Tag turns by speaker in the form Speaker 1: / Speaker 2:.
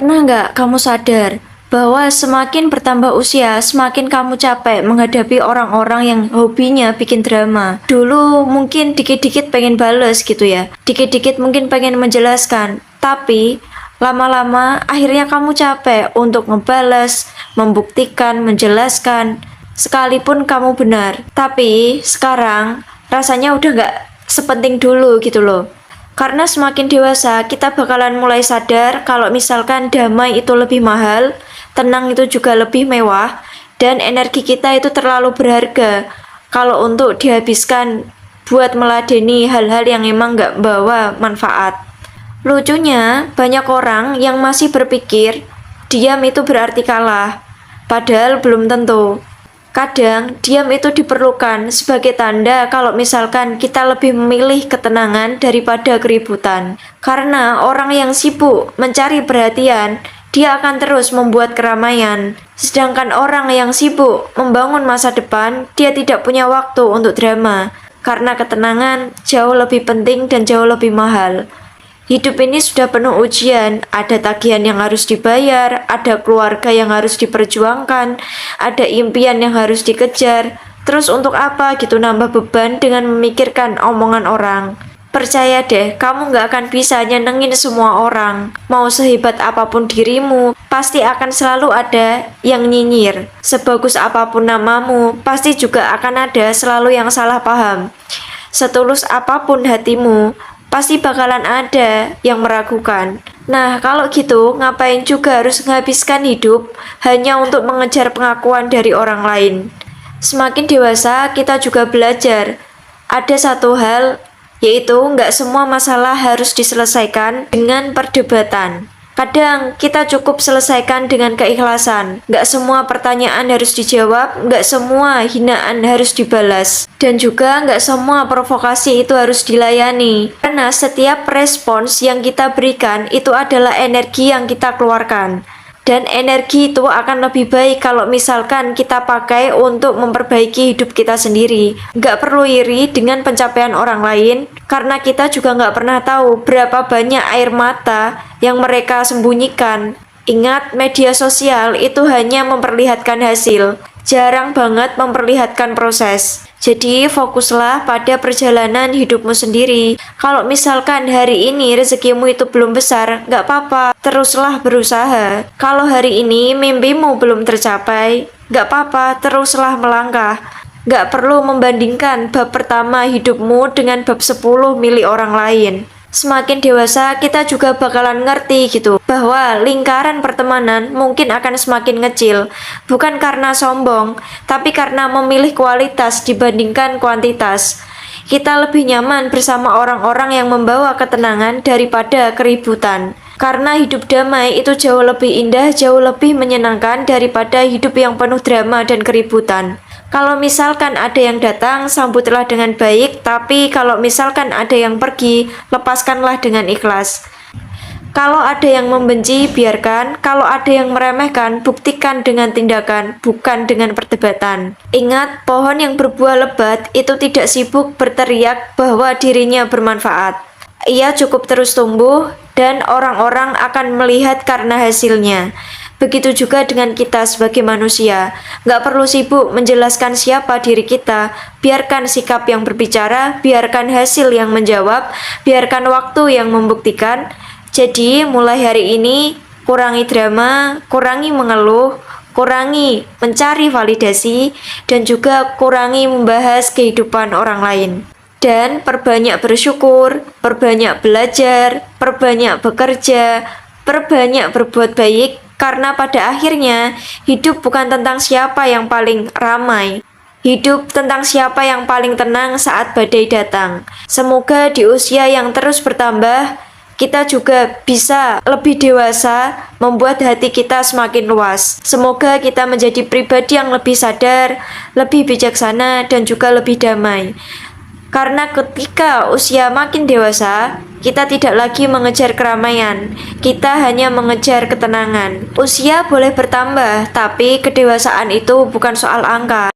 Speaker 1: Pernah nggak kamu sadar bahwa semakin bertambah usia, semakin kamu capek menghadapi orang-orang yang hobinya bikin drama. Dulu mungkin dikit-dikit pengen bales gitu ya, dikit-dikit mungkin pengen menjelaskan, tapi lama-lama akhirnya kamu capek untuk ngebales, membuktikan, menjelaskan, sekalipun kamu benar. Tapi sekarang rasanya udah nggak sepenting dulu gitu loh. Karena semakin dewasa, kita bakalan mulai sadar kalau misalkan damai itu lebih mahal, tenang itu juga lebih mewah, dan energi kita itu terlalu berharga kalau untuk dihabiskan buat meladeni hal-hal yang emang nggak bawa manfaat. Lucunya, banyak orang yang masih berpikir diam itu berarti kalah, padahal belum tentu. Kadang, diam itu diperlukan sebagai tanda kalau misalkan kita lebih memilih ketenangan daripada keributan. Karena orang yang sibuk mencari perhatian, dia akan terus membuat keramaian. Sedangkan orang yang sibuk membangun masa depan, dia tidak punya waktu untuk drama. Karena ketenangan jauh lebih penting dan jauh lebih mahal. Hidup ini sudah penuh ujian, ada tagihan yang harus dibayar, ada keluarga yang harus diperjuangkan, ada impian yang harus dikejar. Terus untuk apa gitu nambah beban dengan memikirkan omongan orang? Percaya deh, kamu gak akan bisa nyenengin semua orang. Mau sehebat apapun dirimu, pasti akan selalu ada yang nyinyir. Sebagus apapun namamu, pasti juga akan ada selalu yang salah paham. Setulus apapun hatimu, pasti bakalan ada yang meragukan. Nah, kalau gitu, ngapain juga harus menghabiskan hidup hanya untuk mengejar pengakuan dari orang lain? Semakin dewasa, kita juga belajar. Ada satu hal, yaitu nggak semua masalah harus diselesaikan dengan perdebatan. Kadang kita cukup selesaikan dengan keikhlasan. Nggak semua pertanyaan harus dijawab, nggak semua hinaan harus dibalas. Dan juga nggak semua provokasi itu harus dilayani. Karena setiap respons yang kita berikan itu adalah energi yang kita keluarkan. Dan energi itu akan lebih baik kalau misalkan kita pakai untuk memperbaiki hidup kita sendiri. Nggak perlu iri dengan pencapaian orang lain, karena kita juga nggak pernah tahu berapa banyak air mata yang mereka sembunyikan. Ingat, media sosial itu hanya memperlihatkan hasil, jarang banget memperlihatkan proses. Jadi fokuslah pada perjalanan hidupmu sendiri. Kalau misalkan hari ini rezekimu itu belum besar, nggak apa-apa, teruslah berusaha. Kalau hari ini mimpimu belum tercapai, nggak apa-apa, teruslah melangkah. Nggak perlu membandingkan bab pertama hidupmu dengan bab 10 milik orang lain. Semakin dewasa, kita juga bakalan ngerti gitu, bahwa lingkaran pertemanan mungkin akan semakin ngecil, bukan karena sombong, tapi karena memilih kualitas dibandingkan kuantitas. Kita lebih nyaman bersama orang-orang yang membawa ketenangan daripada keributan. Karena hidup damai itu jauh lebih indah, jauh lebih menyenangkan daripada hidup yang penuh drama dan keributan. Kalau misalkan ada yang datang, sambutlah dengan baik, tapi kalau misalkan ada yang pergi, lepaskanlah dengan ikhlas. Kalau ada yang membenci, biarkan. Kalau ada yang meremehkan, buktikan dengan tindakan, bukan dengan perdebatan. Ingat, pohon yang berbuah lebat itu tidak sibuk berteriak bahwa dirinya bermanfaat. Ia cukup terus tumbuh, dan orang-orang akan melihat karena hasilnya. Begitu juga dengan kita sebagai manusia. Nggak perlu sibuk menjelaskan siapa diri kita. Biarkan sikap yang berbicara, biarkan hasil yang menjawab, biarkan waktu yang membuktikan. Jadi mulai hari ini, kurangi drama, kurangi mengeluh, kurangi mencari validasi, dan juga kurangi membahas kehidupan orang lain. Dan perbanyak bersyukur, perbanyak belajar, perbanyak bekerja, perbanyak berbuat baik. Karena pada akhirnya, hidup bukan tentang siapa yang paling ramai. Hidup tentang siapa yang paling tenang saat badai datang. Semoga di usia yang terus bertambah, kita juga bisa lebih dewasa, membuat hati kita semakin luas. Semoga kita menjadi pribadi yang lebih sadar, lebih bijaksana, dan juga lebih damai. Karena ketika usia makin dewasa, kita tidak lagi mengejar keramaian, kita hanya mengejar ketenangan. Usia boleh bertambah, tapi kedewasaan itu bukan soal angka.